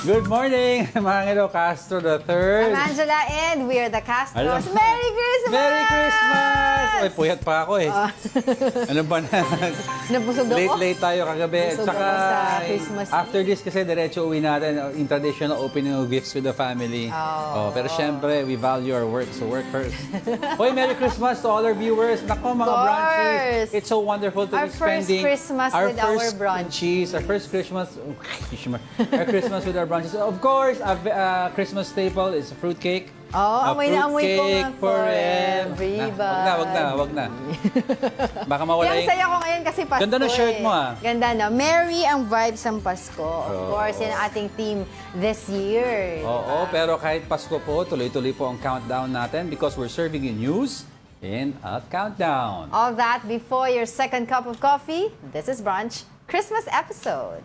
Good morning, mga Angelo Castro III. I'm Angela and we are the Castros. Alam. Merry Christmas! Merry Christmas! Uy, puyat pa ako eh. Ano ba na? Nabusog ako. Late tayo kagabi. Busog Tsaka, ako sa Christmas after this kasi diretso uwi natin in traditional opening of gifts with the family. Pero syempre, we value our work, so work first. Uy, Merry Christmas to all our viewers. Nako, mga brunchies. It's so wonderful to be spending Our first Christmas with our brunchies. Our first Christmas, our Christmas with our brunches. Of course, a Christmas staple is a fruitcake. Amoy na amoy ko nga for everybody. Wag na. Baka mawala yung... saya ko ngayon kasi Pasko. Ganda ng shirt mo ah. Ganda na. Merry ang vibes ng Pasko. Of course, yan ang ating theme this year. Oo, pero kahit Pasko po, tuloy-tuloy po ang countdown natin because we're serving you news in a countdown. All that before your second cup of coffee. This is Brunch, Christmas episode.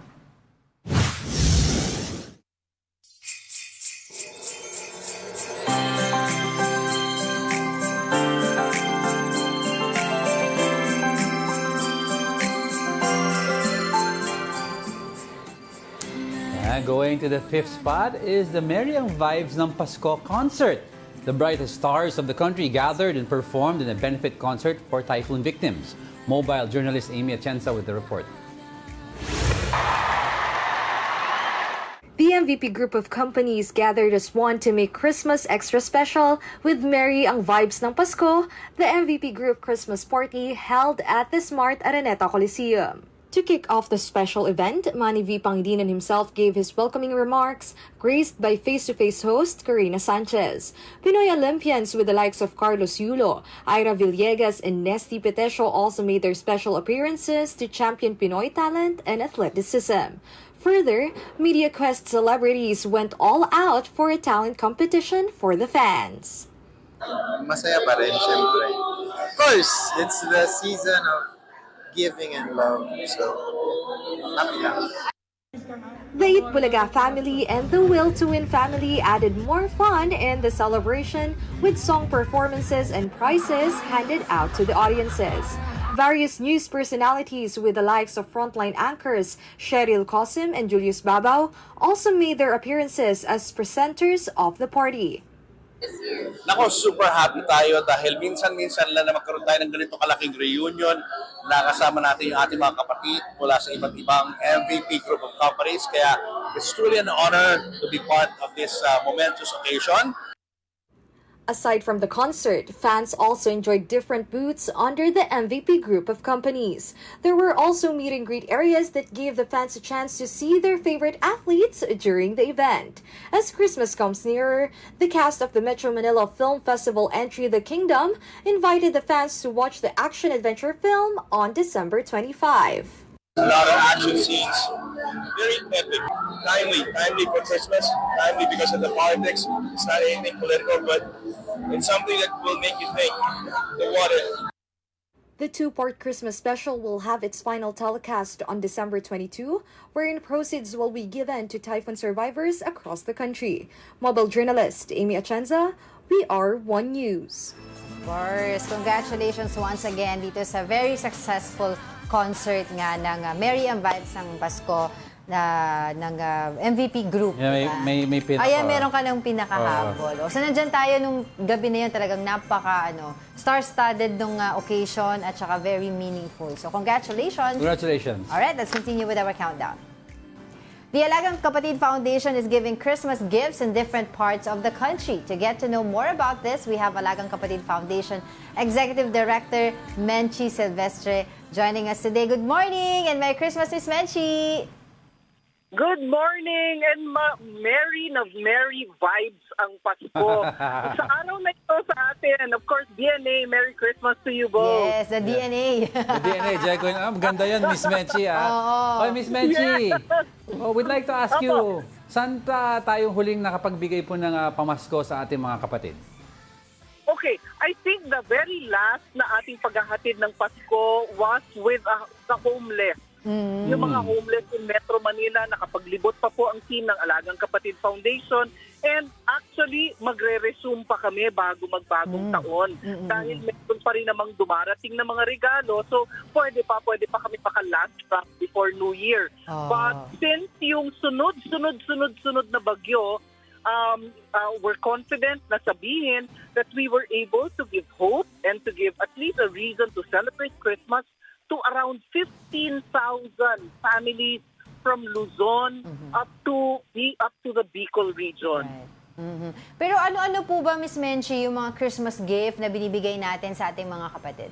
Going to the fifth spot is the Merry ang Vibes ng Pasko concert. The brightest stars of the country gathered and performed in a benefit concert for typhoon victims. Mobile journalist Amy Atienza with the report. The MVP group of companies gathered as one to make Christmas extra special with Merry ang Vibes ng Pasko, the MVP group Christmas party held at the Smart Araneta Coliseum. To kick off the special event, Manny V. Pangilinan himself gave his welcoming remarks, graced by face-to-face host Karina Sanchez. Pinoy Olympians with the likes of Carlos Yulo, Ira Villegas, and Nesty Petesio also made their special appearances to champion Pinoy talent and athleticism. Further, Media Quest celebrities went all out for a talent competition for the fans. Masaya pa rin, syempre. Of course, it's the season of giving and love, so happy lang. The Itbulaga family and the Will to Win family added more fun in the celebration with song performances and prizes handed out to the audiences. Various news personalities with the likes of frontline anchors Cheryl Cosim and Julius Babaw also made their appearances as presenters of the party. Nako, super happy tayo dahil minsan-minsan lang na magkaroon tayo ng ganito kalaking reunion na kasama natin yung ating mga kapatid mula sa iba't ibang MVP group of companies. Kaya it's truly an honor to be part of this momentous occasion. Aside from the concert, fans also enjoyed different booths under the MVP group of companies. There were also meet and greet areas that gave the fans a chance to see their favorite athletes during the event. As Christmas comes nearer, the cast of the Metro Manila Film Festival Entry the Kingdom invited the fans to watch the action-adventure film on December 25. A lot of action scenes, very epic, timely for Christmas, timely because of the politics. It's not anything political, but it's something that will make you think. The what if. The two-part Christmas special will have its final telecast on December 22, wherein proceeds will be given to typhoon survivors across the country. Mobile journalist Amy Atienza, We Are One News. Of course, congratulations once again dito sa very successful concert nga ng Merry ang Vibes ng Pasko ng MVP group. Yeah, may pinaka... Ayan, meron ka ng pinakahabol. So, nandyan tayo nung gabi na yun talagang star-studded nung occasion at saka very meaningful. So, congratulations. Congratulations. Alright, let's continue with our countdown. The Alagang Kapatid Foundation is giving Christmas gifts in different parts of the country. To get to know more about this, we have Alagang Kapatid Foundation Executive Director Menchi Silvestre joining us today. Good morning and Merry Christmas, Miss Menchi! Good morning and merry vibes ang Pasko. Sa araw na ito sa atin, of course, DNA, Merry Christmas to you both. Yes, the DNA. The DNA, Jeko. Ganda yun, Miss Menchi. Oh, Miss Menchi, we'd like to ask you, saan tayong huling nakapagbigay po ng pamasko sa ating mga kapatid? Okay, I think the very last na ating paghahatid ng Pasko was with the homeless. Yung mga homeless in Metro Manila, nakapaglibot pa po ang team ng Alagang Kapatid Foundation. And actually, magre-resume pa kami bago magbagong taon. Dahil meron pa rin namang dumarating na mga regalo. So, pwede pa kami paka-last drop before New Year. But since yung sunod na bagyo, we're confident na sabihin that we were able to give hope and to give at least a reason to celebrate Christmas to around 15,000 families from Luzon up to the Bicol region. Right. Pero ano-ano po ba, Miss Menchie, yung mga Christmas gift na binibigay natin sa ating mga kapatid?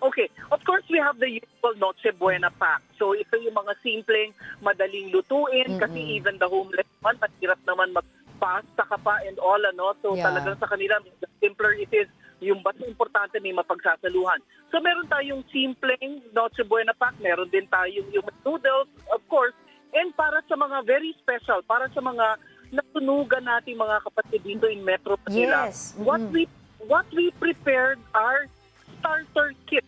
Okay, of course we have the usual Noche Buena pack. So ito yung mga simpleng, madaling lutuin kasi even the homeless man, mahirap naman magpasta ka pa and all, ano. So talagang sa kanila, the simpler it is, yung basta importante may mapagsasaluhan. So meron tayong simpleng Noche Buena pack, meron din tayong yung noodles, of course, and para sa mga very special, para sa mga natunugan nating mga kapatid dito in Metro Manila, what we prepared are starter kits.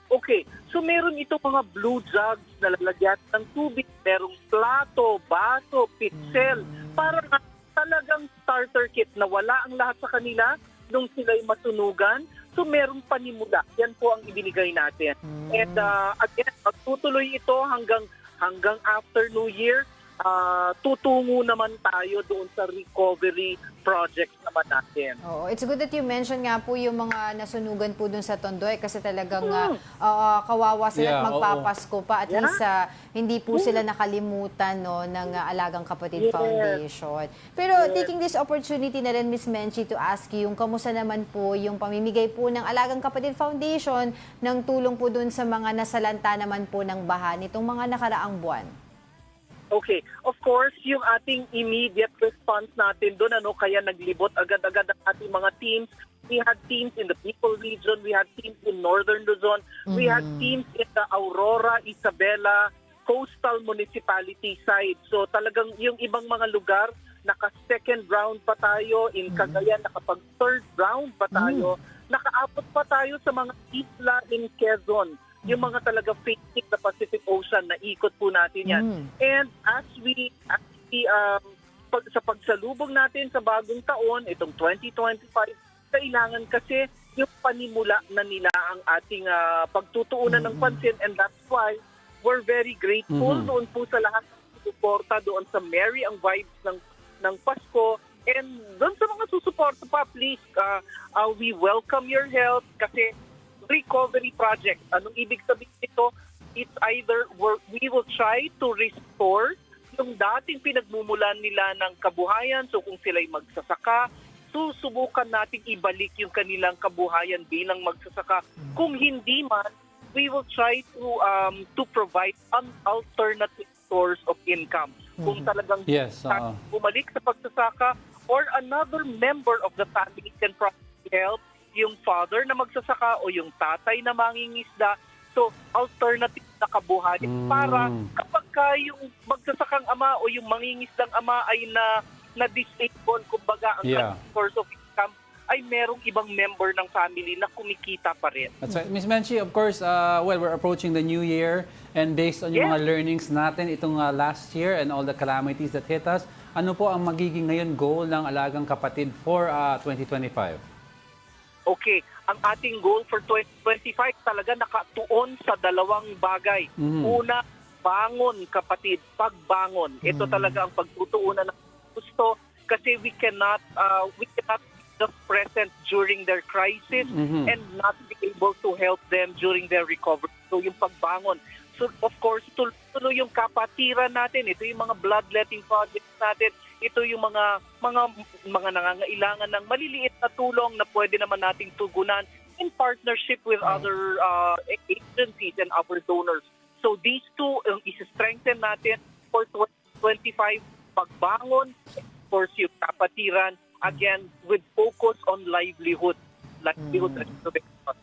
Okay, so meron itong mga blue jugs na lalagyan ng tubig, merong plato, baso, pitsel, para talagang starter kit na wala ang lahat sa kanila nung sila'y masunugan. So merong panimula. Yan po ang ibinigay natin. And again, magtutuloy ito hanggang after New Year. Tutungo naman tayo doon sa recovery project naman natin. Oo, it's good that you mentioned nga po yung mga nasunugan po doon sa Tondoy kasi talagang kawawa sila at magpapasko pa. At least hindi po sila nakalimutan ng Alagang Kapatid Foundation. Pero taking this opportunity na rin, Miss Menchie, to ask you, yung kamusta naman po yung pamimigay po ng Alagang Kapatid Foundation ng tulong po doon sa mga nasalanta naman po ng baha nitong mga nakaraang buwan? Okay, of course, yung ating immediate response natin doon, kaya naglibot agad-agad ang ating mga teams. We had teams in the Bicol region, we had teams in Northern Luzon, we had teams in the Aurora, Isabela, coastal municipality side. So talagang yung ibang mga lugar, naka-second round pa tayo, in Cagayan, nakapag-third round pa tayo, nakaabot pa tayo sa mga isla in Quezon. Yung mga talaga facing the Pacific Ocean, na ikot po natin yan. And as we sa pagsalubong natin sa bagong taon, itong 2025, kailangan kasi yung panimula na nila ang ating pagtutuunan ng pansin, and that's why we're very grateful doon po sa lahat ng susuporta doon sa Merry ang Vibes ng Pasko. And doon sa mga susuporta pa, please, we welcome your help kasi recovery project. Anong ibig sabihin nito? It's either we will try to restore yung dating pinagmumulan nila ng kabuhayan. So kung sila'y magsasaka, susubukan nating ibalik yung kanilang kabuhayan bilang magsasaka. Kung hindi man, we will try to provide an alternative source of income. Kung talagang bumalik sa pagsasaka, or another member of the family can probably help, yung father na magsasaka o yung tatay na mangingisda. So, alternative na kabuhayan para kapag yung magsasakang ama o yung mangingisdang ama ay na-disable, kumbaga, ang source of income, ay merong ibang member ng family na kumikita pa rin. That's right. Ms. Menchie, of course, we're approaching the new year, and based on yung mga learnings natin itong last year and all the calamities that hit us, ano po ang magiging ngayon goal ng Alagang Kapatid for 2025? Okay, ang ating goal for 2025 talaga nakatuon sa dalawang bagay. Una, bangon kapatid, pagbangon. Ito talaga ang pagtutuunan ng gusto kasi we cannot be just present during their crisis and not be able to help them during their recovery. So yung pagbangon. So of course, tuloy yung kapatiran natin. Ito yung mga bloodletting projects natin. Ito yung mga nangangailangan ng maliliit na tulong na pwede naman nating tugunan in partnership with other agencies and our donors. So these two, isa-strengthen natin for 2025, pagbangon, of course yung kapatiran, again, with focus on livelihood restoration.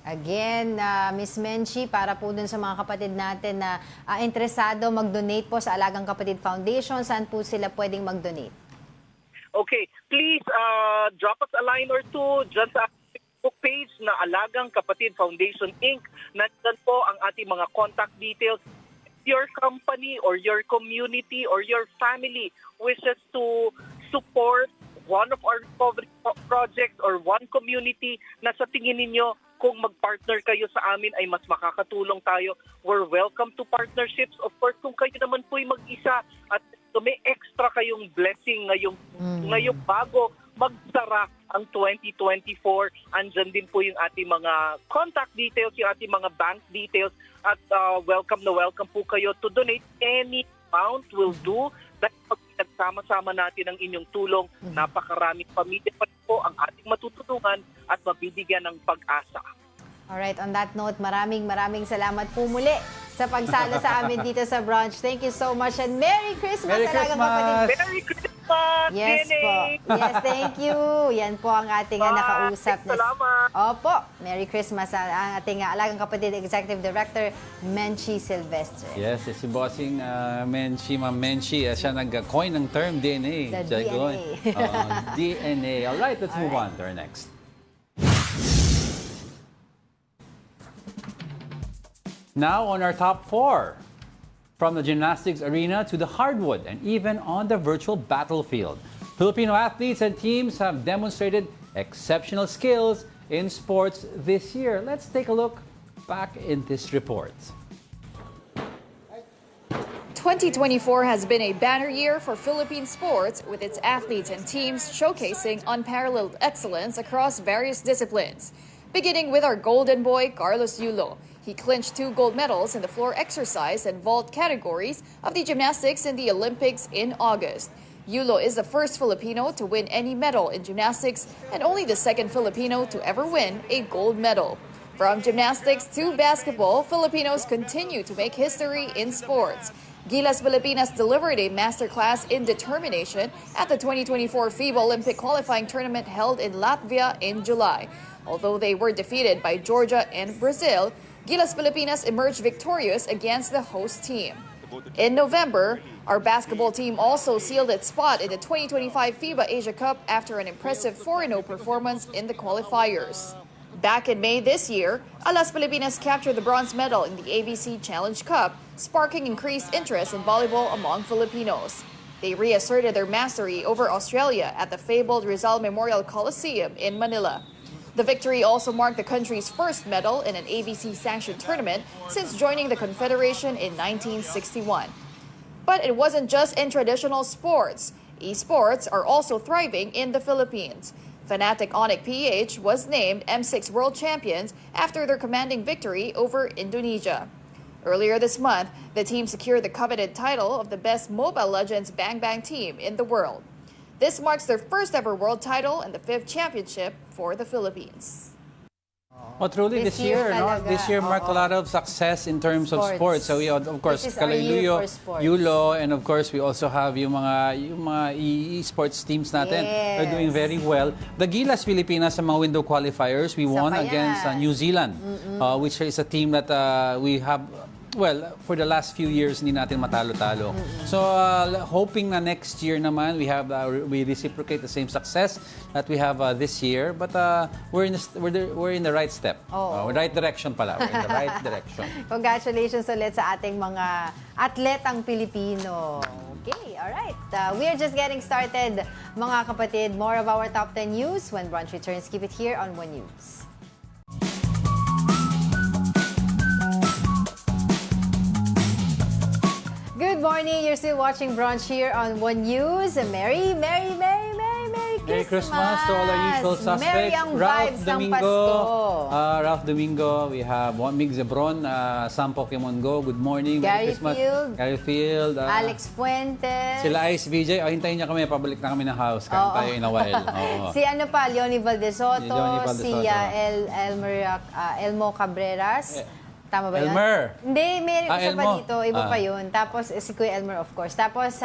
Again, Miss Menchie, para po dun sa mga kapatid natin na interesado mag-donate po sa Alagang Kapatid Foundation, saan po sila pwedeng mag-donate? Okay, please drop us a line or two dyan sa Facebook page na Alagang Kapatid Foundation Inc. Nandiyan po ang ating mga contact details. Your company or your community or your family wishes to support one of our recovery projects or one community na sa tingin ninyo kung mag-partner kayo sa amin ay mas makakatulong tayo, we're welcome to partnerships. Of course, kung kayo naman po'y mag-isa at may extra kayong blessing ngayong bago magsara ang 2024, andyan din po yung ating mga contact details, yung ating mga bank details at welcome na welcome po kayo to donate. Any amount will do. Dahil pag nagsama-sama natin ang inyong tulong, napakaraming pamilya pa po ang ating matutulungan at mabibigyan ng pag-asa. Alright, on that note, maraming salamat po muli sa pagsalo sa amin dito sa brunch. Thank you so much and Merry Christmas! Merry Alagang Christmas! Kapatid. Merry Christmas! Yes Jenny! po. Yes, thank you. Yan po ang ating nakausap. Salamat! Opo, Merry Christmas ang ating Alagang Kapatid Executive Director, Menchi Silvestre. Yes, si bossing Menchi, Ma'am Menchi, siya nag-coin ng term DNA. The Siya DNA. yun. DNA. Alright, let's move on to our next. Now on our top 4. From the gymnastics arena to the hardwood and even on the virtual battlefield. Filipino athletes and teams have demonstrated exceptional skills in sports this year. Let's take a look back in this report. 2024 has been a banner year for Philippine sports, with its athletes and teams showcasing unparalleled excellence across various disciplines. Beginning with our golden boy, Carlos Yulo. He clinched 2 gold medals in the floor exercise and vault categories of the gymnastics in the Olympics in August. Yulo is the first Filipino to win any medal in gymnastics and only the second Filipino to ever win a gold medal. From gymnastics to basketball, Filipinos continue to make history in sports. Gilas Pilipinas delivered a masterclass in determination at the 2024 FIBA Olympic qualifying tournament held in Latvia in July. Although they were defeated by Georgia and Brazil, Gilas Pilipinas emerged victorious against the host team. In November, our basketball team also sealed its spot in the 2025 FIBA Asia Cup after an impressive 4-0 performance in the qualifiers. Back in May this year, Alas Pilipinas captured the bronze medal in the ABC Challenge Cup, sparking increased interest in volleyball among Filipinos. They reasserted their mastery over Australia at the fabled Rizal Memorial Coliseum in Manila. The victory also marked the country's first medal in an ABC-sanctioned tournament since joining the Confederation in 1961. But it wasn't just in traditional sports. Esports are also thriving in the Philippines. Fnatic Onyx PH was named M6 World Champions after their commanding victory over Indonesia. Earlier this month, the team secured the coveted title of the best Mobile Legends Bang Bang team in the world. This marks their first ever world title and the 5th championship for the Philippines. Oh, truly This this year, year no? talaga, This year marked a oo. lot of success in terms of sports. So we, of course, This is our year Kalaluyo, for sports. Yulo, and of course we also have yung mga e-sports teams natin. They're doing Yes. very well. The Gilas Pilipinas sa mga window qualifiers, we Isa won pa yan. against New Zealand, which is a team that we have. Well, for the last few years, hindi natin matalo-talo. So, hoping na next year naman, we reciprocate the same success that we have this year. But we're in the right step. Right direction pala. We're in the right direction. Congratulations ulit sa ating mga atletang Pilipino. Okay, alright. We are just getting started, mga kapatid. More of our top 10 news when Brunch returns. Keep it here on One News. Good morning. You're still watching Brunch here on One News. Merry Merry Christmas to all our usual suspects. Merry ang Ralph vibes ng Domingo, Pasko. Ralph Domingo, we have Mig Zebron, Sam Pokemon Go, good morning. Merry Gary Christmas. Field. Gary Field. Alex Fuentes. Sila Ice VJ. Hintayin niya kami, pabalik na kami ng house. Kain tayo in a while. Oo. Si ano pa, Leonie Valdesoto, Si Leonie Valdesoto. si Elmo Cabreras. Tama ba yun? Elmer. Hindi, may isa pa Elmo. dito. Iba pa yun. Tapos, si Kuya Elmer, of course. Tapos,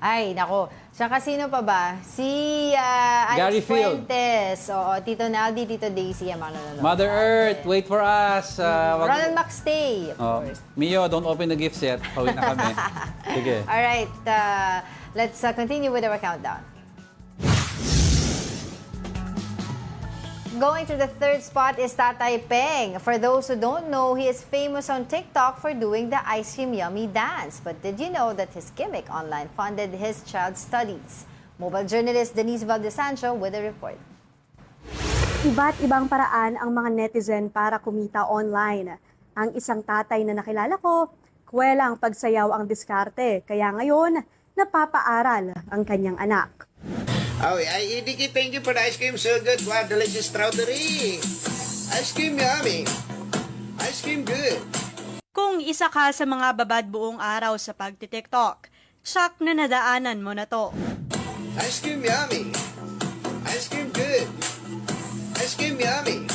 ay, nako. Saka sino pa ba? Si Gary Alex Field. Fuentes. Oo, Tito Naldi, Tito Daisy, ang mga nanonood. Mother Earth, wait for us. Ronald Maxtay, of Oh. course. Mio, don't open the gifts yet. Pauwi na kami. Sige. Alright, let's continue with our countdown. Going to the third spot is Tatay Peng. For those who don't know, he is famous on TikTok for doing the ice cream yummy dance. But did you know that his gimmick online funded his child's studies? Mobile journalist Jane Veloso with a report. Iba't ibang paraan ang mga netizen para kumita online. Ang isang tatay na nakilala ko, kwelang pagsayaw ang diskarte. Kaya ngayon, napapaaral ang kanyang anak. Oh, Idiki, thank you for the ice cream. So good. Wow, delicious strawberry. Ice cream yummy. Ice cream good. Kung isa ka sa mga babad buong araw sa pagti-TikTok, tsak na nadaanan mo na to. Ice cream yummy. Ice cream good. Ice cream yummy.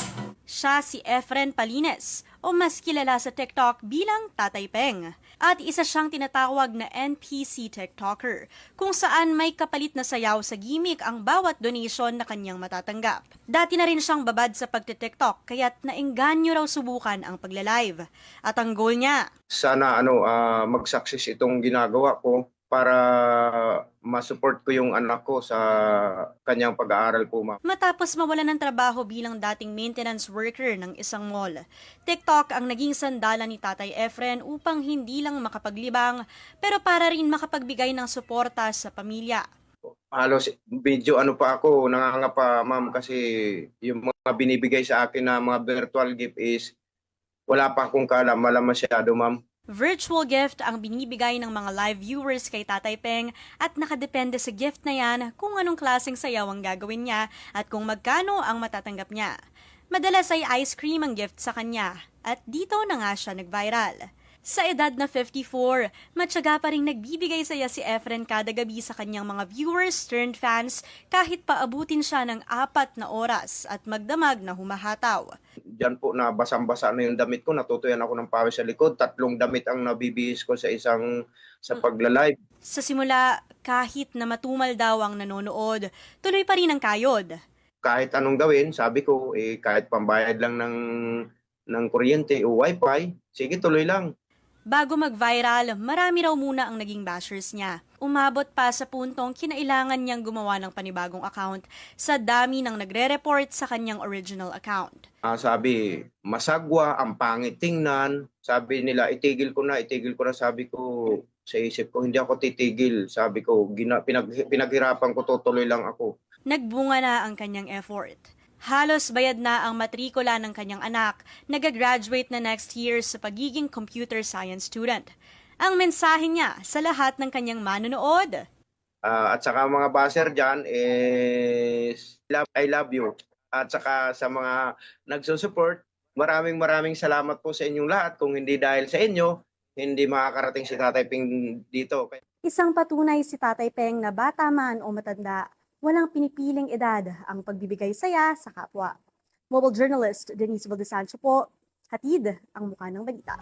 Siya si Efren Palines o mas kilala sa TikTok bilang Tatay Peng. At isa siyang tinatawag na NPC TikToker, kung saan may kapalit na sayaw sa gimmick ang bawat donation na kanyang matatanggap. Dati na rin siyang babad sa pagti-TikTok, kaya't naengganyo raw subukan ang pagla-live. At ang goal niya, sana mag-success itong ginagawa ko para ma-support ko yung anak ko sa kanyang pag-aaral po, ma'am. matapos mawalan ng trabaho bilang dating maintenance worker ng isang mall, TikTok ang naging sandalan ni Tatay Efren upang hindi lang makapaglibang, pero para rin makapagbigay ng suporta sa pamilya. Halos video pa ako, nangangapa, ma'am, kasi yung mga binibigay sa akin na mga virtual gift is wala pa akong kaalam-alam masyado, ma'am. Virtual gift ang binibigay ng mga live viewers kay Tatay Peng at nakadepende sa gift na yan kung anong klaseng sayaw ang gagawin niya at kung magkano ang matatanggap niya. Madalas ay ice cream ang gift sa kanya at dito na nga siya nag-viral. Sa edad na 54, matyaga pa rin nagbibigay saya si Efren kada gabi sa kanyang mga viewers turned fans kahit paabutin siya ng 4 na oras at magdamag na humahataw. Diyan po na basang-basa na yung damit ko, natutuyan ako ng pawis sa likod, 3 damit ang nabibihis ko sa pagla-live. Sa simula, kahit na matumal daw ang nanonood, tuloy pa rin ang kayod. Kahit anong gawin, sabi ko, kahit pambayad lang ng kuryente o wifi, sige tuloy lang. Bago mag-viral, marami raw muna ang naging bashers niya. Umabot pa sa puntong kinailangan niyang gumawa ng panibagong account sa dami ng nagre-report sa kanyang original account. Sabi, masagwa, ang pangit tingnan. Sabi nila, itigil ko na. Sabi ko, sa isip ko, hindi ako titigil. Sabi ko, pinaghirapan ko, tutuloy lang ako. Nagbunga na ang kanyang effort. Halos bayad na ang matrikula ng kanyang anak, nag-graduate na next year sa pagiging computer science student. Ang mensahe niya sa lahat ng kanyang manonood. At saka mga baser dyan is, I love you. At saka sa mga nagsusupport, maraming salamat po sa inyong lahat. Kung hindi dahil sa inyo, hindi makakarating si Tatay Peng dito. Isang patunay si Tatay Peng na bata man o matanda, walang pinipiling edad ang pagbibigay saya sa kapwa. Mobile journalist Jane Veloso po, hatid ang mukha ng balita.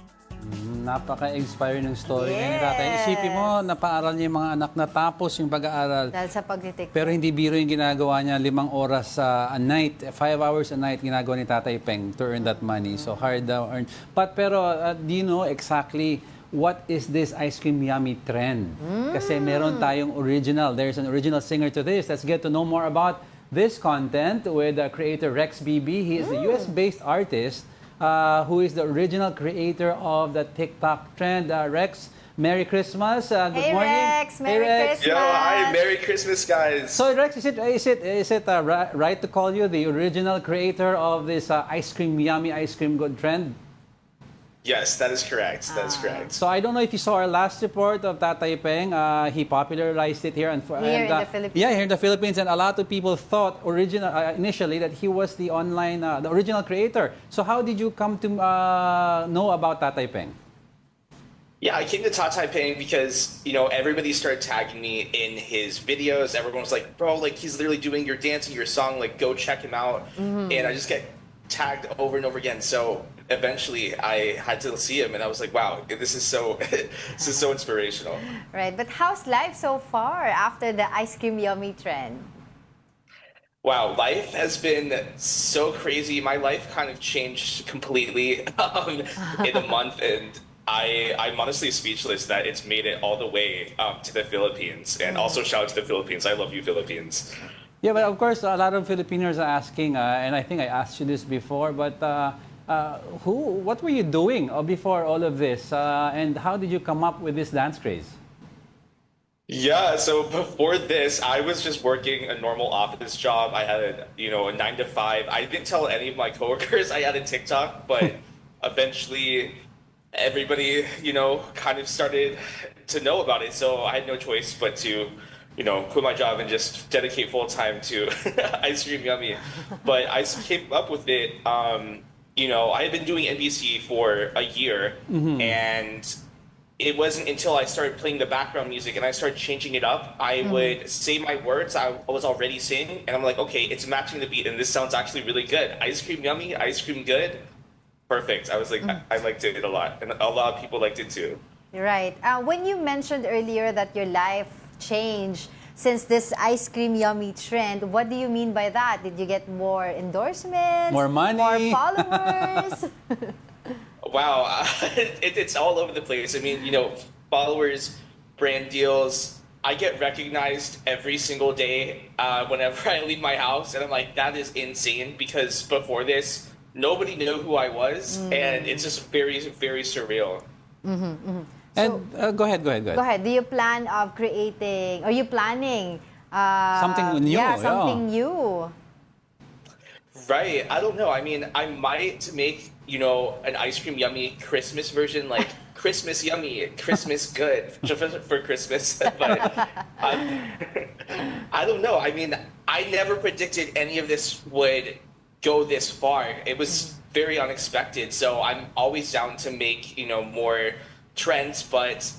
Napaka-inspiring ng story niya ni Tatay. Isipin mo, napaaral niya yung mga anak na tapos yung pag-aaral. Dahil sa pagtitik. Pero hindi biro yung ginagawa niya, 5 oras a night, 5 hours a night ginagawa ni Tatay Peng to earn that money. So hard daw earn. Pero do you know exactly what is this ice cream yummy trend? Kasi meron tayong original. There's an original singer to this. Let's get to know more about this content with creator Rex BB. He is a US-based artist who is the original creator of the TikTok trend. Rex, Merry Christmas. Good morning. Rex, Merry Christmas. Yo, hi, Merry Christmas, guys. So Rex, is it right to call you the original creator of this yummy ice cream good trend? Yes, that is correct. That is correct. So I don't know if you saw our last report of Tatay Peng. He popularized it here in the Philippines. Yeah, here in the Philippines, and a lot of people thought initially that he was the original creator. So how did you come to know about Tatay Peng? Yeah, I came to Tatay Peng because, everybody started tagging me in his videos. Everyone was like, bro, he's literally doing your dancing, your song, go check him out. And I just get tagged over and over again. So eventually I had to see him and I was like, wow, this is so inspirational. Right, but how's life so far after the ice cream yummy trend? Wow, life has been so crazy. My life kind of changed completely in a month, and I'm honestly speechless that it's made it all the way to the Philippines. And also shout out to the Philippines. I love you, Philippines. Yeah, but of course, a lot of Filipinos are asking, and I think I asked you this before, but what were you doing before all of this? And how did you come up with this dance craze? Yeah, so before this, I was just working a normal office job. I had a 9 to 5. I didn't tell any of my coworkers I had a TikTok, but eventually everybody, kind of started to know about it. So I had no choice but to, quit my job and just dedicate full time to Ice Cream Yummy. But I came up with it. I had been doing NBC for a year, and it wasn't until I started playing the background music and I started changing it up. I would say my words I was already saying, and I'm like, okay, it's matching the beat, and this sounds actually really good. Ice cream yummy, ice cream good, perfect. I was like, I liked it a lot, and a lot of people liked it too. Right. When you mentioned earlier that your life changed since this ice cream yummy trend, what do you mean by that? Did you get more endorsements? More money? More followers? Wow, it's all over the place. I mean, followers, brand deals. I get recognized every single day whenever I leave my house, and I'm like, that is insane, because before this, nobody knew who I was, and it's just very, very surreal. And go ahead. Go ahead. Do you plan of creating, are you planning something new? Yeah, something new. Right. I don't know. I mean, I might make, an ice cream yummy Christmas version, like Christmas yummy, Christmas good for Christmas. But I don't know. I mean, I never predicted any of this would go this far. It was very unexpected. So I'm always down to make, more trends, but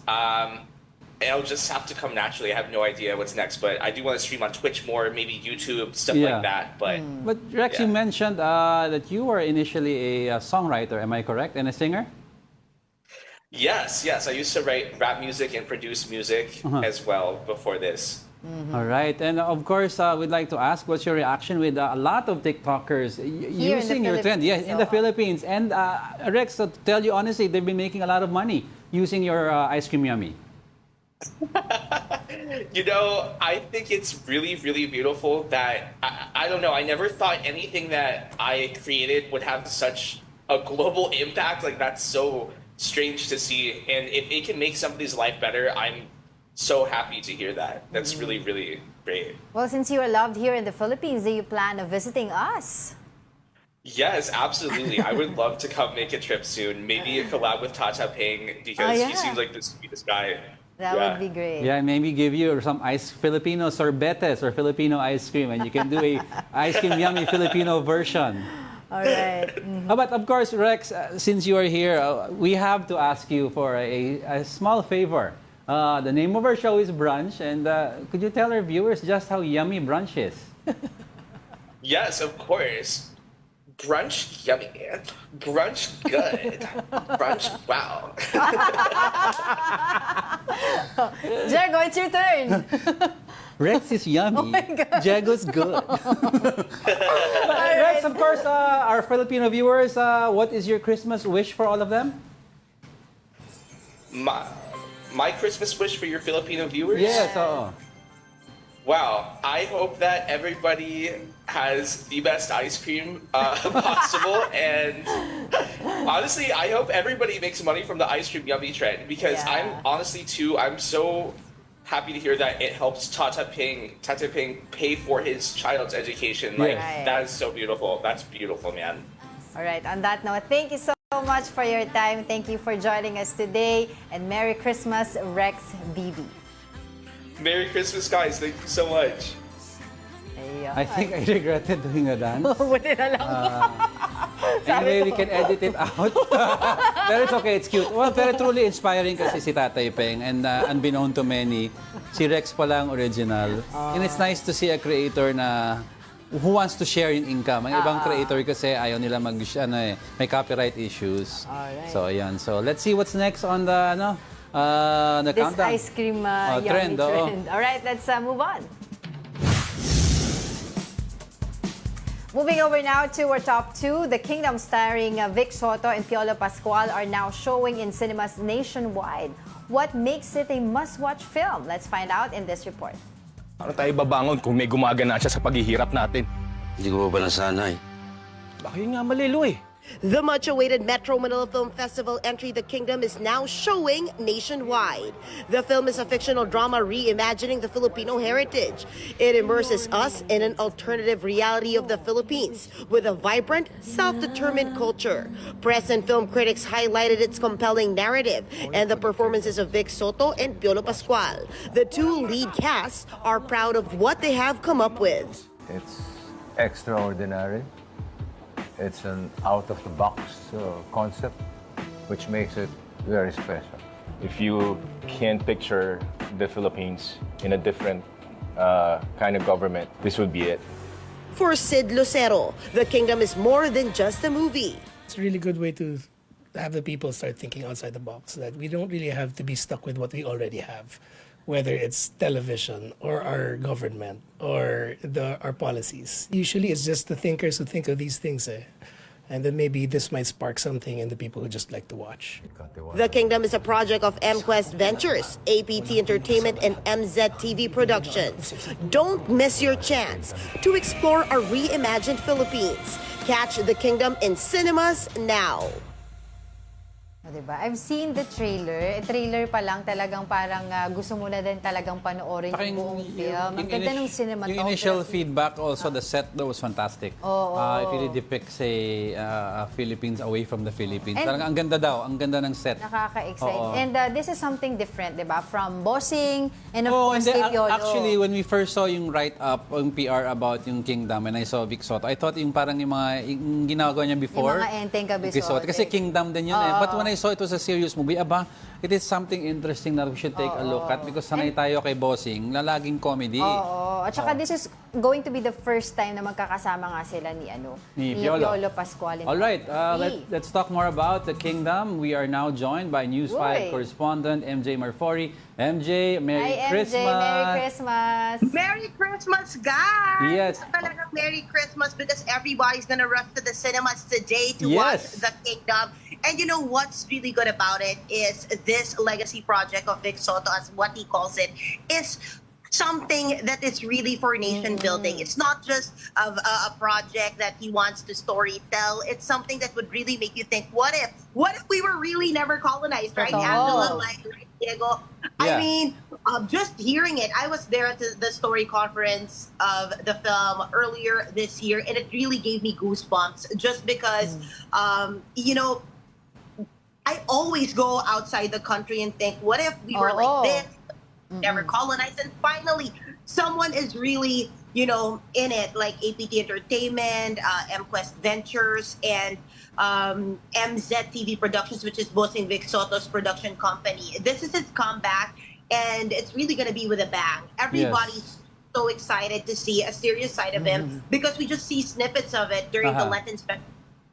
it'll just have to come naturally. I have no idea what's next, but I do want to stream on Twitch more, maybe YouTube, stuff like that. But Rex, you mentioned that you were initially a songwriter, am I correct? And a singer? Yes. I used to write rap music and produce music as well before this. All right. And of course, we'd like to ask, what's your reaction with a lot of TikTokers using your trend? Yes, in the Philippines. And Rex, to tell you honestly, they've been making a lot of money using your Ice Cream Yummy. I think it's really, really beautiful that, I don't know, I never thought anything that I created would have such a global impact. Like, that's so strange to see. And if it can make somebody's life better, I'm so happy to hear that. That's really, really great. Well, since you are loved here in the Philippines, do you plan of visiting us? Yes, absolutely. I would love to come make a trip soon. Maybe a collab with Tata Ping, because he seems like the sweetest guy. That would be great. Yeah, maybe give you some Filipino sorbetes or Filipino ice cream, and you can do a Ice Cream Yummy Filipino version. All right. But of course, Rex, since you are here, we have to ask you for a small favor. The name of our show is Brunch, and could you tell our viewers just how yummy brunch is? Yes, of course. Brunch yummy. Brunch good. Brunch wow. Jago, it's your turn. Rex is yummy. Oh my God. Jago's good. Rex, of course, our Filipino viewers, what is your Christmas wish for all of them? My Christmas wish for your Filipino viewers? Yes. Wow, I hope that everybody has the best ice cream possible, and honestly, I hope everybody makes money from the Ice Cream Yummy trend, because I'm so happy to hear that it helps Tata Ping pay for his child's education. Like, that is so beautiful. That's beautiful, man. All right, on that note, thank you so much for your time. Thank you for joining us today, and Merry Christmas, Rex BB. Merry Christmas, guys. Thank you so much. I think I regretted doing a dance. Buti na lang. Anyway, we can edit it out. Pero it's okay, it's cute. Well, pero truly inspiring kasi si Tatay Peng, and unbeknown to many, si Rex pala ang original. And it's nice to see a creator na who wants to share yung income. Ang ibang creator kasi ayaw nila may copyright issues. Alright. So, ayan. So, let's see what's next on the This countdown. ice cream yummy trend. All right, let's move on. Moving over now to our top two. The Kingdom starring Vic Soto and Piolo Pascual are now showing in cinemas nationwide. What makes it a must-watch film? Let's find out in this report. Paano tayo babangon kung may gumagana siya sa paghihirap natin? Hindi ko pa nasanay. Baka yun nga malilo eh. The much-awaited Metro Manila Film Festival entry The Kingdom is now showing nationwide. The film is a fictional drama reimagining the Filipino heritage. It immerses us in an alternative reality of the Philippines with a vibrant, self-determined culture. Press and film critics highlighted its compelling narrative and the performances of Vic Soto and Piolo Pascual. The two lead casts are proud of what they have come up with. It's extraordinary. It's an out-of-the-box concept, which makes it very special. If you can't picture the Philippines in a different kind of government, this would be it. For Sid Lucero, The Kingdom is more than just a movie. It's a really good way to have the people start thinking outside the box, that we don't really have to be stuck with what we already have, whether it's television or our government or our policies. Usually it's just the thinkers who think of these things, and then maybe this might spark something in the people who just like to watch. The Kingdom is a project of MQuest Ventures, APT Entertainment, and MZTV Productions. Don't miss your chance to explore a reimagined Philippines. Catch The Kingdom in cinemas now. Diba? I've seen the trailer. Trailer pa lang talagang parang gusto mo na din talagang panoorin yung buong film. Ang ganda ng cinematography. Yung initial feedback also, the set though was fantastic. It really depicts Philippines away from the Philippines. And talagang ang ganda daw, ang ganda ng set. Nakaka-excite. And this is something different, diba? From bossing and of course kay Piolo. Actually, when we first saw yung write-up, yung PR about yung Kingdom, and I saw Vic Soto, I thought yung parang yung ginagawa niya before. Yung mga Enteng Kabisote. Kasi Kingdom din yun But when I saw it was a serious movie, it is something interesting that we should take a look at because sanay tayo kay bossing na laging comedy. At saka this is going to be the first time na magkakasama nga sila ni Piolo Pascual. All right, let's talk more about The Kingdom. We are now joined by News 5 correspondent MJ Marfori. MJ, Merry Christmas! Merry Christmas! Merry Christmas, guys! Yes. Talagang Merry Christmas because everybody's gonna rush to the cinemas today to watch The Kingdom. And you know what's really good about it is this legacy project of Vic Soto, as what he calls it, is something that is really for nation building. It's not just a project that he wants to story tell. It's something that would really make you think, what if we were really never colonized, right? Angela, like Diego. I mean, just hearing it, I was there at the story conference of the film earlier this year, and it really gave me goosebumps just because, I always go outside the country and think, what if we were like this, never colonized, and finally someone is really, in it, like APT Entertainment, MQuest Ventures, and MZTV Productions, which is boasting Vic Soto's production company. This is his comeback, and it's really going to be with a bang. Everybody's so excited to see a serious side of him because we just see snippets of it during the Lenten special,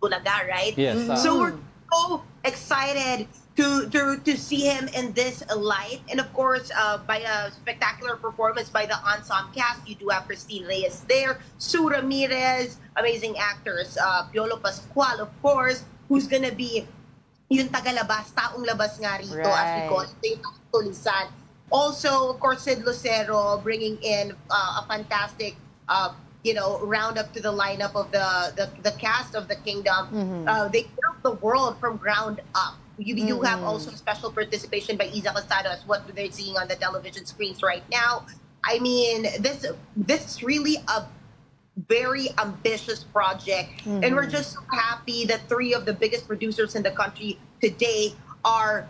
Bulaga, right? Yes. So we're so excited to see him in this light, and of course by a spectacular performance by the ensemble cast. You do have Christine Reyes there, Sue Ramirez, amazing actors, Piolo Pascual, of course, who's gonna be yung tagalabas, taong labas nga rito, as we call it, yung tulisan. Also, of course, Sid Lucero bringing in a fantastic round up to the lineup of the cast of The Kingdom. They built the world from ground up. You have also special participation by Isa Casado, as what they're seeing on the television screens right now. I mean, this is really a very ambitious project, and we're just so happy that three of the biggest producers in the country today are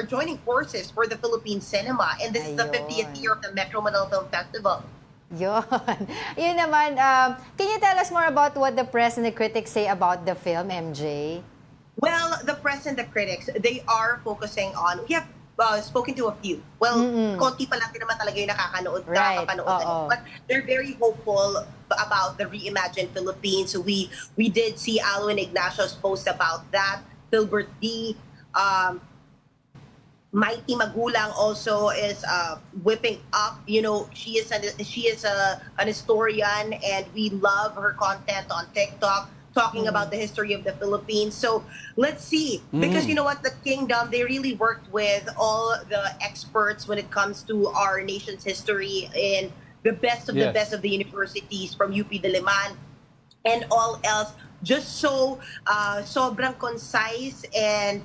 joining forces for the Philippine cinema, and this is the 50th year of the Metro Manila Film Festival. Yun naman, can you tell us more about what the press and the critics say about the film, MJ? Well, the press and the critics, they are focusing on, we have spoken to a few. Well, konti pa lang din naman talaga yung nakakapanood. But they're very hopeful about the reimagined Philippines. We did see Alo and Ignacio's post about that. Filbert D. Mighty Magulang also is whipping up. She is an historian, and we love her content on TikTok, talking about the history of the Philippines. So let's see. Because you know what, the Kingdom, they really worked with all the experts when it comes to our nation's history and the best of the Yes. best of the universities from UP Diliman and all else, just so sobrang concise, and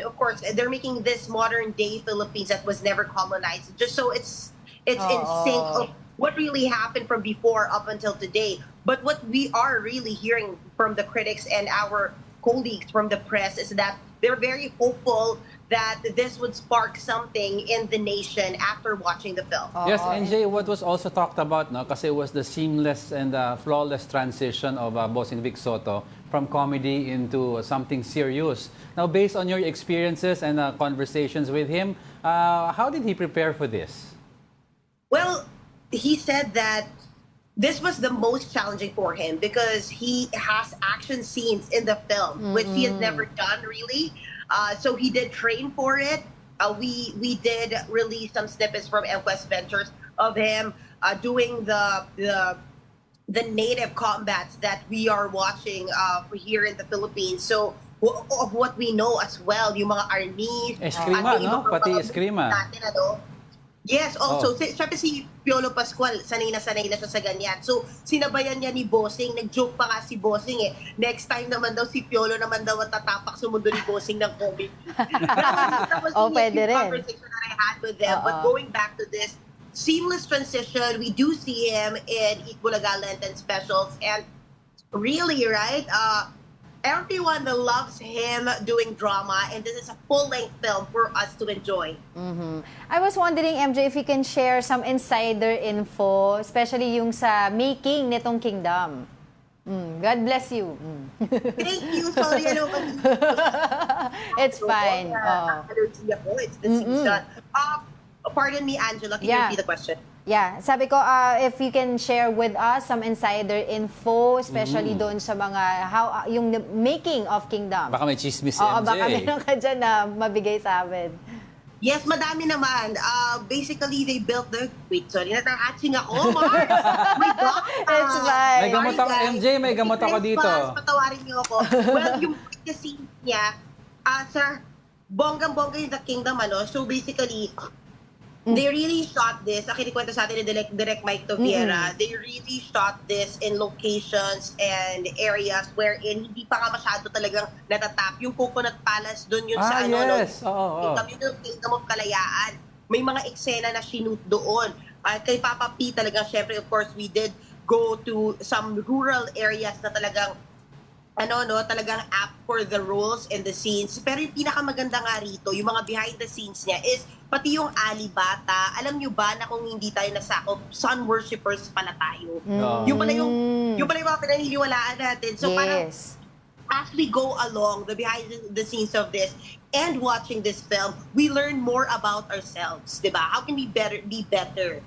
of course they're making this modern day Philippines that was never colonized, just so it's in sync of what really happened from before up until today. But what we are really hearing from the critics and our colleagues from the press is that they're very hopeful that this would spark something in the nation after watching the film. Yes, NJ, what was also talked about, no, kasi it was the seamless and flawless transition of Bossing Vic Soto from comedy into something serious. Now, based on your experiences and conversations with him, how did he prepare for this? Well, he said that this was the most challenging for him because he has action scenes in the film, which he has never done really. So he did train for it. We did release some snippets from MQuest Ventures of him doing the native combats that we are watching here in the Philippines. So of what we know as well, yung mga armies. Eskrima, no? Pati eskrima. Natin, ano? Yes, also, syempre si Piolo Pascual, sanay na siya sa ganyan. So, sinabayan niya ni Bossing, nag-joke pa nga si Bossing eh. Next time naman daw, si Piolo naman daw at tatapak sa mundo ni Bossing ng comedy. That was pwede rin. Conversation that I had with them. But going back to this seamless transition, we do see him in Itbulaga Lenten specials. And really, right, everyone loves him doing drama, and this is a full-length film for us to enjoy. I was wondering, MJ, if you can share some insider info, especially yung sa making nitong Kingdom. God bless you. Thank you. Sorry, It's fine. It's the season. Pardon me, Angela. Can you repeat the question? Yeah, sabi ko, if you can share with us some insider info, especially doon sa mga, yung making of Kingdom. Baka may chismis si Oo, MJ. baka meron ka dyan na mabigay sa amin. Yes, madami naman. Basically, they built the... Wait, sorry, natahatching ako, Mars! Oh my God! It's fine. May gamot ako, MJ, may gamot ako dito. Patawarin niyo ako. Well, yung scene niya, sa bonggang-bongga yung The Kingdom, so basically, they really shot this. Kinikwento sa atin ni Direct Mike Toviera. They really shot this in locations and areas wherein hindi pa nga masyado talagang natatap. Yung Coconut Palace, doon yun sa yes. yung Kingdom of Kalayaan. May mga eksena na shoot doon. Kay Papa P talagang, syempre, of course, we did go to some rural areas na talagang talagang apt for the roles and the scenes. Pero yung pinakamaganda nga rito, yung mga behind the scenes niya is pati yung Alibata. Alam nyo ba na kung hindi tayo nasakop, sun worshippers pala tayo. Yung pala yung mga pinaniniwalaan natin. So parang as we go along the behind the scenes of this and watching this film, we learn more about ourselves, diba? How can we be better?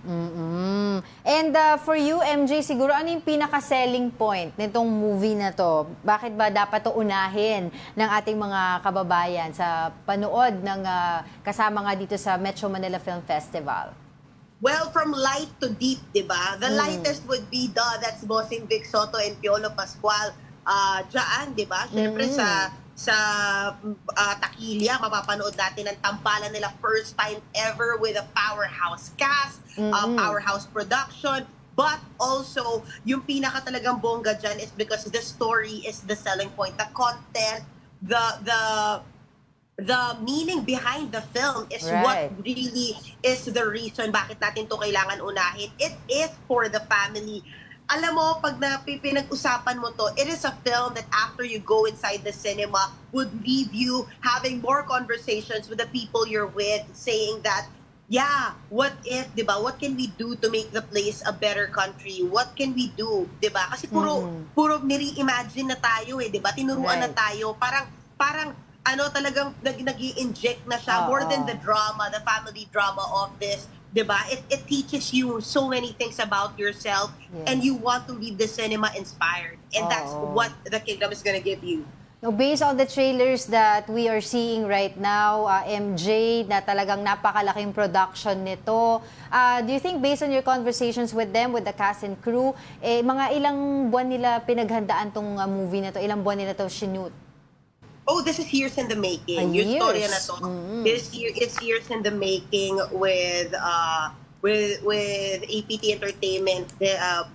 And for you, MJ, siguro ano yung pinaka-selling point nitong movie na to? Bakit ba dapat to unahin ng ating mga kababayan sa panood ng kasama nga dito sa Metro Manila Film Festival? Well, from light to deep, diba? The lightest would be that's Bossing Vic Soto and Piolo Pascual. Diyan, di ba? Siyempre sa Takilya, mapapanood natin ang tampalan nila first time ever with a powerhouse cast, powerhouse production. But also, yung pinaka talagang bongga dyan is because the story is the selling point. The content, the meaning behind the film is what really is the reason bakit natin to kailangan unahin. It is for the family. Alam mo, pag pinag-usapan mo to, it is a film that after you go inside the cinema would leave you having more conversations with the people you're with, saying that, yeah, what if, di ba? What can we do to make the place a better country? What can we do, di ba? Kasi puro nire-imagine na tayo di ba? Tinuruan na tayo. Parang talagang nag-i-inject na siya more than the drama, the family drama of this. Diba? It teaches you so many things about yourself and you want to leave the cinema inspired. And that's what The Kingdom is gonna give you. No, based on the trailers that we are seeing right now, MJ, na talagang napakalaking production nito, do you think based on your conversations with them, with the cast and crew, mga ilang buwan nila pinaghandaan tong movie na to? Ilang buwan nila to shoot? Oh, this is years in the making. Yung Years. storya na to. It's years in the making with APT Entertainment,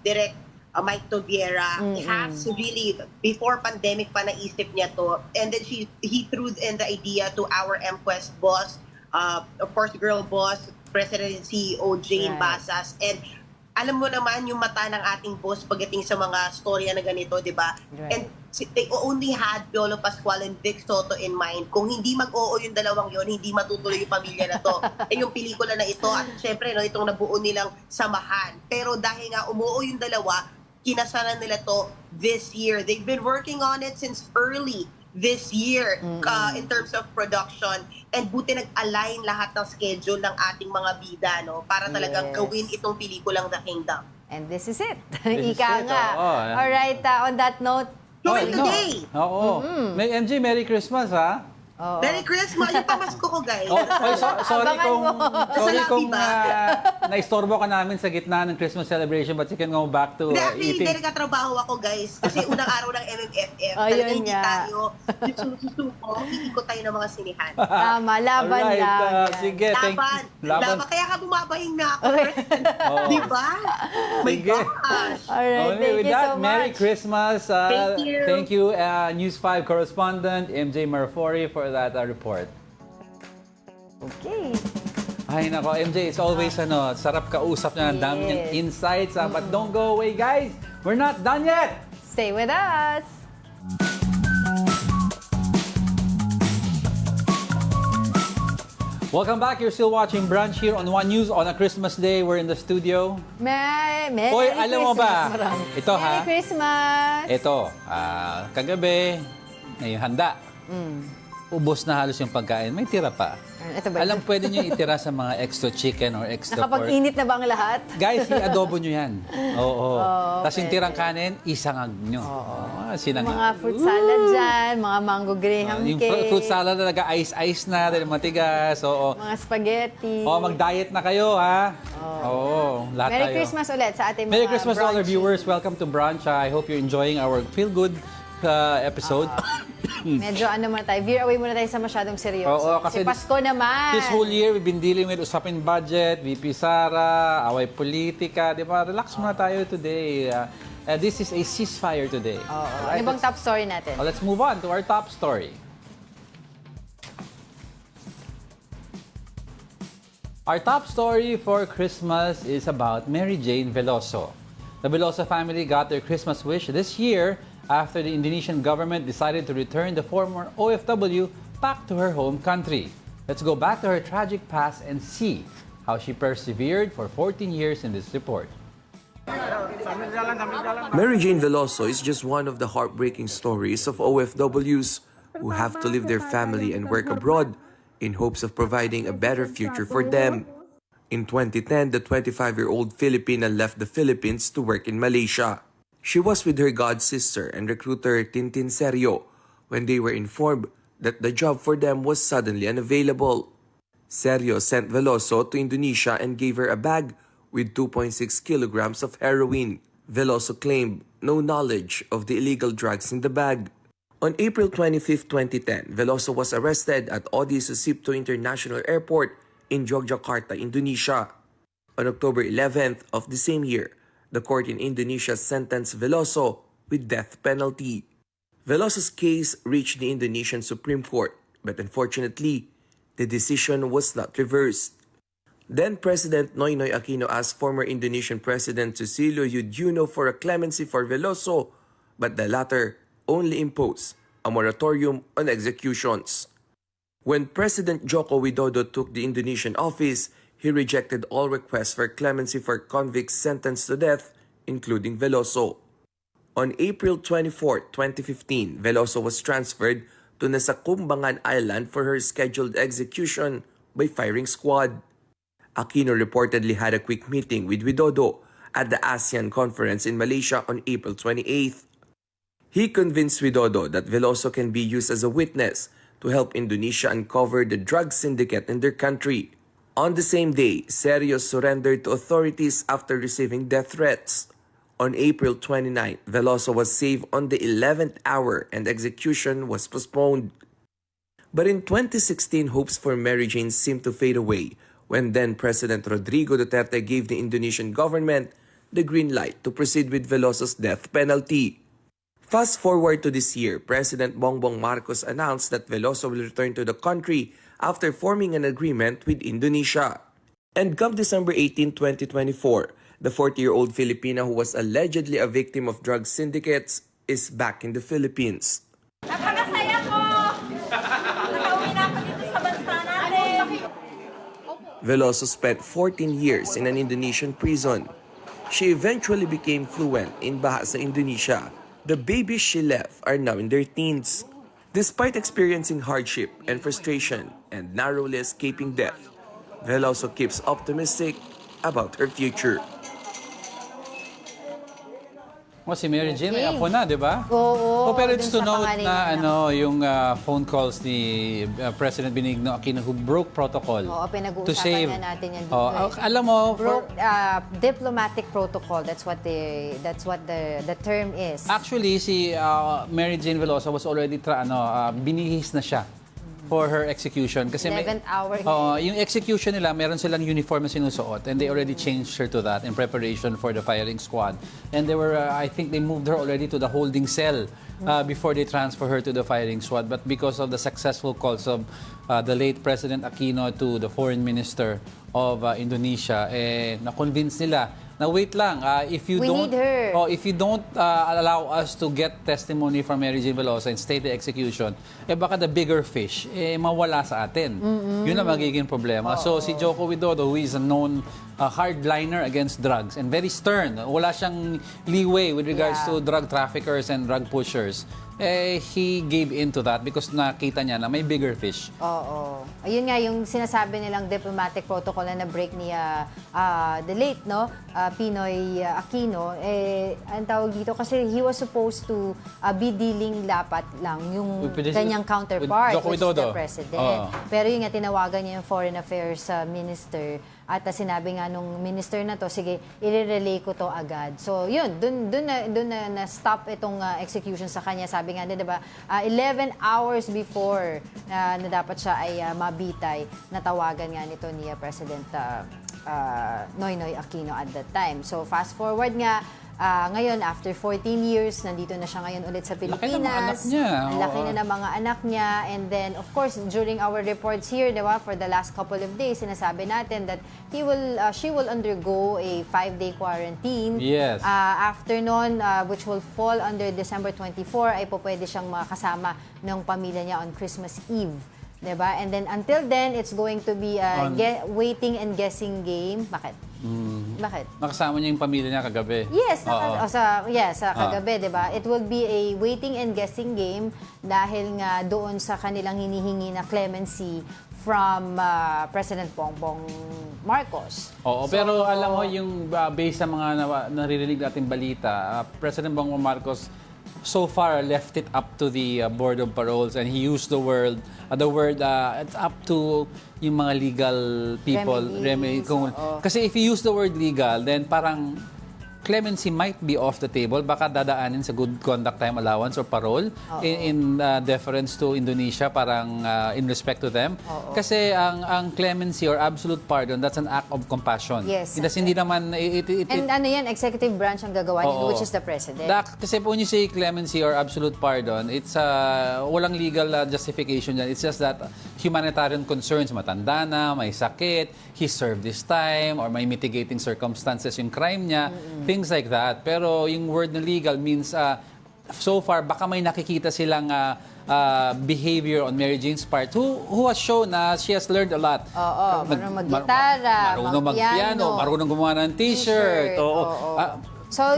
direct Mike Tobiera. He has really, before pandemic pa naisip niya to, and then he threw in the idea to our MQuest boss, of course, girl boss, President and CEO Jane Basas, and alam mo naman yung mata ng ating boss pagdating sa mga storya na ganito, di ba? And they only had Piolo Pascual and Vic Soto in mind. Kung hindi mag-oo yung dalawang yon, hindi matutuloy yung pamilya na to. Yung pelikula na ito, at syempre, no, itong nabuo nilang samahan. Pero dahil nga umuo yung dalawa, kinasalan nila to this year. They've been working on it since early this year in terms of production, and buti nag-align lahat ng schedule ng ating mga bida, no, para talagang gawin itong pelikulang The Kingdom. And this is it. This is Ika it, nga. oo. Alright, on that note, today! Oo. MJ, Merry Christmas, ha? Merry Christmas! Yung pamasko ko, guys. Sorry kung ba? naistorbo ka namin sa gitna ng Christmas celebration, but you can go back to Actually, eating. hindi nagkatrabaho ako, guys. Kasi unang araw ng MMFF. Ayun Talagang hindi nga. tayo susuko. Ikot tayo ng mga sinihan. Tama, laban Alright, lang. sige, Laban. Kaya ka bumabahing na ako. Di ba? My gosh. Alright, thank With you that, so much. Merry Christmas. Thank you. News 5 correspondent MJ Marfori, for that report. Okay. Ay nako, MJ, it's always sarap kausap na, ang dami niyang insights. But don't go away, guys. We're not done yet. Stay with us. Welcome back. You're still watching Brunch here on One News on a Christmas day. We're in the studio. Merry Hoy, Christmas. alam mo ba? Ito ha. Merry Christmas. Ito, kagabi, may handa. Ubos na halos yung pagkain. May tira pa. Ito ba? Alam, pwede nyo itira sa mga extra chicken or extra pork. Nakapag-init na ba ang lahat? Guys, i-adobo nyo yan. Oo. Tapos yung pwede. tirang kanin, isangag nyo. Mga fruit salad dyan, mga mango graham Yung cake. fruit salad na nag-ice-ice na dahil matigas. Oo. Mga spaghetti. Mag-diet na kayo, ha? Oo. Lahat Merry tayo. Christmas ulit sa ating mga Merry Christmas to all our brunch. viewers. Welcome to Brunch. I hope you're enjoying our feel-good episode. Medyo tayo, veer away muna tayo sa masyadong seryoso. Oo, kasi Pasko naman. This whole year, we've been dealing with usapin budget, VP Sara, away politika, di ba? Relax muna tayo today. This is a ceasefire today. Ano bang top story natin? Let's move on to our top story. Our top story for Christmas is about Mary Jane Veloso. The Veloso family got their Christmas wish this year after the Indonesian government decided to return the former OFW back to her home country. Let's go back to her tragic past and see how she persevered for 14 years in this report. Mary Jane Veloso is just one of the heartbreaking stories of OFWs who have to leave their family and work abroad in hopes of providing a better future for them. In 2010, the 25-year-old Filipina left the Philippines to work in Malaysia. She was with her god-sister and recruiter Tintin Serio when they were informed that the job for them was suddenly unavailable. Serio sent Veloso to Indonesia and gave her a bag with 2.6 kilograms of heroin. Veloso claimed no knowledge of the illegal drugs in the bag. On April 25, 2010, Veloso was arrested at Odi Sucipto International Airport in Yogyakarta, Indonesia. On October 11th of the same year, the court in Indonesia sentenced Veloso with death penalty. Veloso's case reached the Indonesian Supreme Court, but unfortunately, the decision was not reversed. Then President Noynoy Aquino asked former Indonesian President Susilo Yudhoyono for a clemency for Veloso, but the latter only imposed a moratorium on executions. When President Joko Widodo took the Indonesian office, he rejected all requests for clemency for convicts sentenced to death, including Veloso. On April 24, 2015, Veloso was transferred to Nasakumbangan Island for her scheduled execution by firing squad. Aquino reportedly had a quick meeting with Widodo at the ASEAN conference in Malaysia on April 28th. He convinced Widodo that Veloso can be used as a witness to help Indonesia uncover the drug syndicate in their country. On the same day, Sergio surrendered to authorities after receiving death threats. On April 29, Veloso was saved on the 11th hour and execution was postponed. But in 2016, hopes for Mary Jane seemed to fade away when then President Rodrigo Duterte gave the Indonesian government the green light to proceed with Veloso's death penalty. Fast forward to this year, President Bongbong Marcos announced that Veloso will return to the country after forming an agreement with Indonesia. And come December 18, 2024, the 40-year-old Filipina who was allegedly a victim of drug syndicates is back in the Philippines. Napakasaya ko! Nakauwi na ako dito sa bansa natin. Veloso spent 14 years in an Indonesian prison. She eventually became fluent in Bahasa Indonesia. The babies she left are now in their teens. Despite experiencing hardship and frustration and narrowly escaping death, Veloso keeps optimistic about her future. Si Mary Jane, may apo na, di ba? Oo. Pero it's to dun sa note pangalan na niya. yung phone calls ni President Benigno Aquino who broke protocol Oo, to pinag-uusapan save. na natin yan dito. Alam mo, Diplomatic protocol, that's what the term is. actually, si Mary Jane Veloso was already binihis na siya for her execution. Kasi 11th hour. yung execution nila, meron silang uniform na sinusuot and they already changed her to that in preparation for the firing squad. And they were, I think they moved her already to the holding cell before they transfer her to the firing squad. But because of the successful calls of the late President Aquino to the foreign minister of Indonesia, na-convince nila na wait lang, if you don't allow us to get testimony from Mary Jane Veloso and state the execution, baka the bigger fish mawala sa atin. Yun ang magiging problema. So si Joko Widodo, who is a known hardliner against drugs and very stern, wala siyang leeway with regards to drug traffickers and drug pushers, he gave in to that because nakita niya na may bigger fish. Oo. Ayun nga yung sinasabi nilang diplomatic protocol na na-break ni the late Pinoy Aquino. Ang tawag dito kasi he was supposed to be dealing dapat lang yung kanyang counterpart, which is the president. Pero yun nga, tinawagan niya yung foreign affairs minister. At sinabi nga nung minister na to, sige, i-relay ko to agad. So yun, dun na stop itong execution sa kanya. Sabi nga, 'di ba, 11 hours before na dapat siya ay mabitay, natawagan nga nito ni President Noynoy Aquino at that time. So fast forward nga, ngayon, after 14 years, nandito na siya ngayon ulit sa Pilipinas. Laki ng mga anak niya. Ang laki na ng mga anak niya. And then, of course, during our reports here, di ba, for the last couple of days, sinasabi natin that she will undergo a 5-day quarantine. Yes. After nun, which will fall under December 24, ay po pwede siyang makasama ng pamilya niya on Christmas Eve. Diba? And then, until then, it's going to be a waiting and guessing game. Bakit? Bakit? Nakasama niya yung pamilya niya kagabi. Yes, sa kagabi, 'di ba? It will be a waiting and guessing game dahil nga doon sa kanilang hinihingi na clemency from President Bongbong Marcos. Pero alam mo yung based sa mga naririnig nating balita, President Bongbong Marcos so far left it up to the Board of Paroles and he used the word it's up to yung mga legal people. Kasi if you use the word legal, then parang clemency might be off the table. Baka dadaanin sa good conduct time allowance or parole in deference to Indonesia, parang in respect to them. Kasi ang clemency or absolute pardon, that's an act of compassion. Yes. Kasi hindi naman... And yan, executive branch ang gagawa nito, which is the president. Kasi when you say clemency or absolute pardon, it's walang legal justification dyan. It's just that humanitarian concerns, matanda na, may sakit, he served his time, or may mitigating circumstances yung crime niya, things like that. Pero yung word na legal means, so far, baka may nakikita silang behavior on Mary Jane's part who has shown na she has learned a lot. Marunong mag-gitara, marunong mag-piano, marunong gumawa ng t-shirt. So,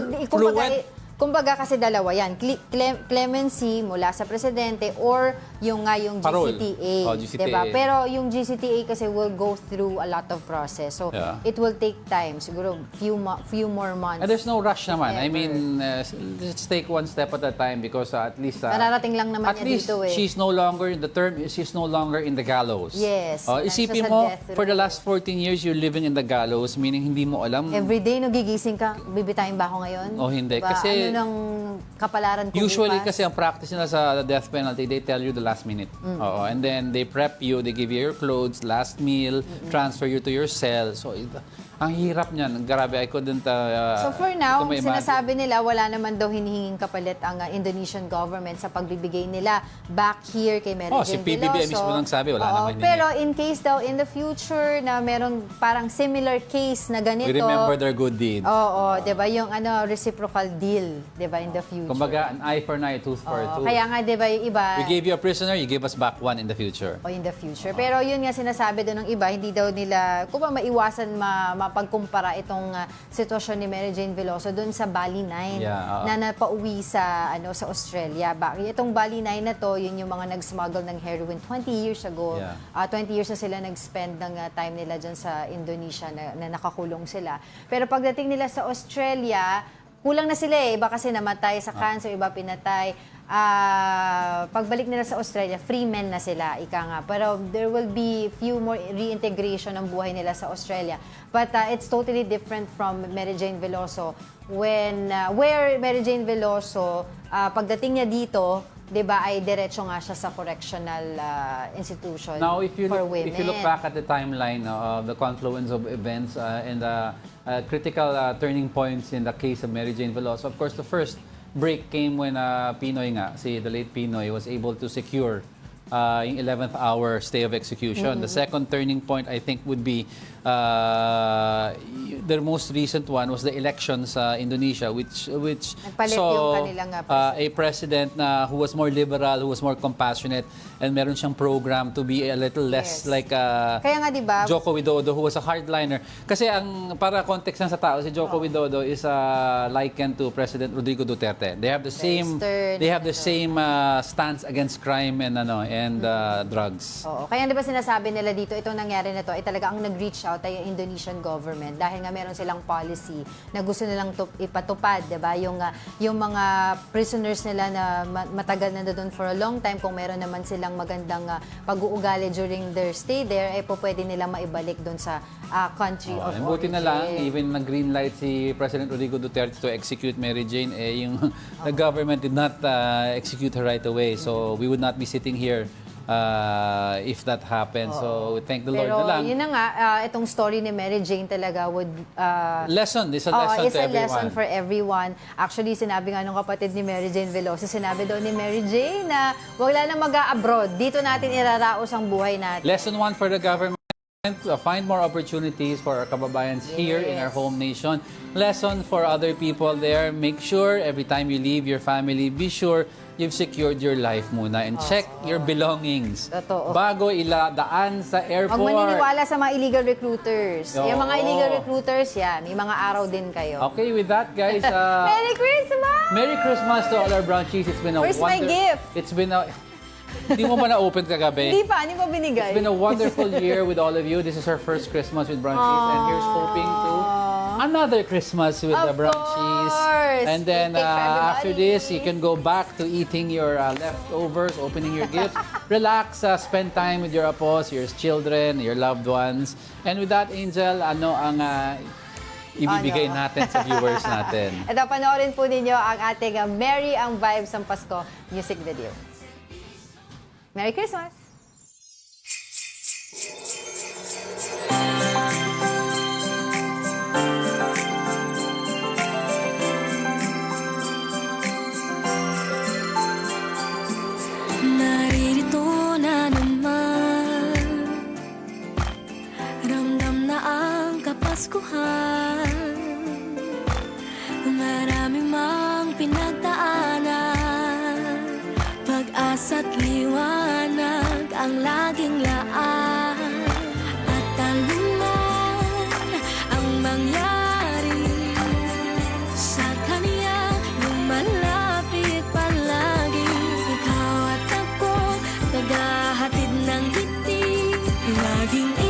kumbaga kasi dalawa yan. Clemency mula sa presidente or yung Parole. GCTA. Oh, GCTA. Diba? Pero yung GCTA kasi will go through a lot of process. So, it will take time. Siguro few more months. And there's no rush naman. If I mean, let's take one step at a time because at least... Nararating lang naman at niya least dito eh. she's no longer, the term is she's no longer in the gallows. Yes. Isipin Nasa mo, death row. for the last 14 years, you're living in the gallows, meaning hindi mo alam... Everyday, nagigising ka, bibitayin ba ako ngayon? O hindi. Diba? Kasi ano nang kapalaran kong usually ipas? kasi ang practice nila sa death penalty, they tell you the last minute. Oo. And then they prep you, they give you your clothes, last meal, transfer you to your cell. So ang hirap niyan. Grabe, I couldn't So for now, imagine. sinasabi nila wala naman daw hinihinging kapalit ang Indonesian government sa pagbibigay nila back here kay Mary si Jane PBBM Veloso. mismo nagsabi, wala naman hinihingi. Pero in case daw in the future na meron parang similar case na ganito. We remember their good deeds. Oo, 'di ba? Yung reciprocal deal, 'di ba, in the future. Kumbaga, an eye for an eye, tooth for a tooth. Kaya nga 'di ba yung iba We gave you a prisoner, you give us back one in the future. o in the future. Pero yun nga sinasabi doon ng iba, hindi daw nila, kung ba maiwasan mapagkumpara itong sitwasyon ni Mary Jane Veloso doon sa Bali 9 na napauwi sa sa Australia. Itong Bali 9 na to, yun yung mga nag-smuggle ng heroin 20 years ago. 20 years na sila nag-spend ng time nila dyan sa Indonesia na nakakulong sila. Pero pagdating nila sa Australia, kulang na sila eh. Iba kasi namatay sa cancer, iba pinatay. Pagbalik nila sa Australia, free men na sila, ika nga. Pero there will be few more reintegration ng buhay nila sa Australia. But it's totally different from Mary Jane Veloso. Where Mary Jane Veloso, pagdating niya dito, 'di ba, ay diretso nga siya sa correctional institution for women. If you look back at the timeline of the confluence of events and the critical turning points in the case of Mary Jane Veloso, of course, the first break came when Pinoy nga, the late Pinoy, was able to secure yung 11th hour stay of execution. The second turning point, I think, would be the most recent one was the elections sa Indonesia, which saw a president who was more liberal, who was more compassionate, and meron siyang program to be a little less like Kaya nga, di ba? Joko Widodo, who was a hardliner. Kasi para context lang sa tao, si Joko Widodo is likened to President Rodrigo Duterte. They have the same stance against crime and drugs. Oo. Kaya di ba sinasabi nila dito, itong nangyari na to ay talaga ang nag-reach out ay Indonesian government dahil nga meron silang policy na gusto nilang ipatupad, di ba? Yung mga prisoners nila na matagal na doon for a long time, kung meron naman silang magandang pag-uugali during their stay there, ay pwede nilang maibalik doon sa country of origin. Buti na lang, even nag-green light si President Rodrigo Duterte to execute Mary Jane, the government did not execute her right away. So we would not be sitting here if that happened. So we thank the Lord na lang. Pero yun na nga, itong story ni Mary Jane talaga would... It's a lesson to everyone. Lesson for everyone. Actually, sinabi nga nung kapatid ni Mary Jane Veloso, sinabi daw ni Mary Jane na wala na mag-a-abroad. Dito natin iraraos ang buhay natin. Lesson 1 for the government. Find more opportunities for our kababayans here in our home nation. Lesson for other people there, make sure every time you leave your family, be sure you've secured your life muna and check your belongings. Totoo. Bago iladaan sa airport. Huwag maniniwala sa mga illegal recruiters. Yung mga illegal recruiters, may mga araw din kayo. Okay, with that, guys, Merry Christmas! Merry Christmas to all our brunchies. It's been a Where's my gift? It's been a... Hindi mo ba na-open kagabi? Hindi pa binigay? It's been a wonderful year with all of you. This is our first Christmas with Brunchies, and here's hoping to another Christmas with the Brunchies. And then after this, you can go back to eating your leftovers, opening your gifts, relax, spend time with your apos, your children, your loved ones. And with that, Angel, ano ang ibibigay natin sa viewers natin? Ito, panoorin po ninyo ang ating Merry ang Vibes ng Pasko music video. Merry Christmas! Naririto na naman, ramdam na ang Kapaskuhan. Marami mang pinagdaanan, pag-asa't liwanag ang laging laan. At anuman ang mangyari sa kanya, lumayo Laging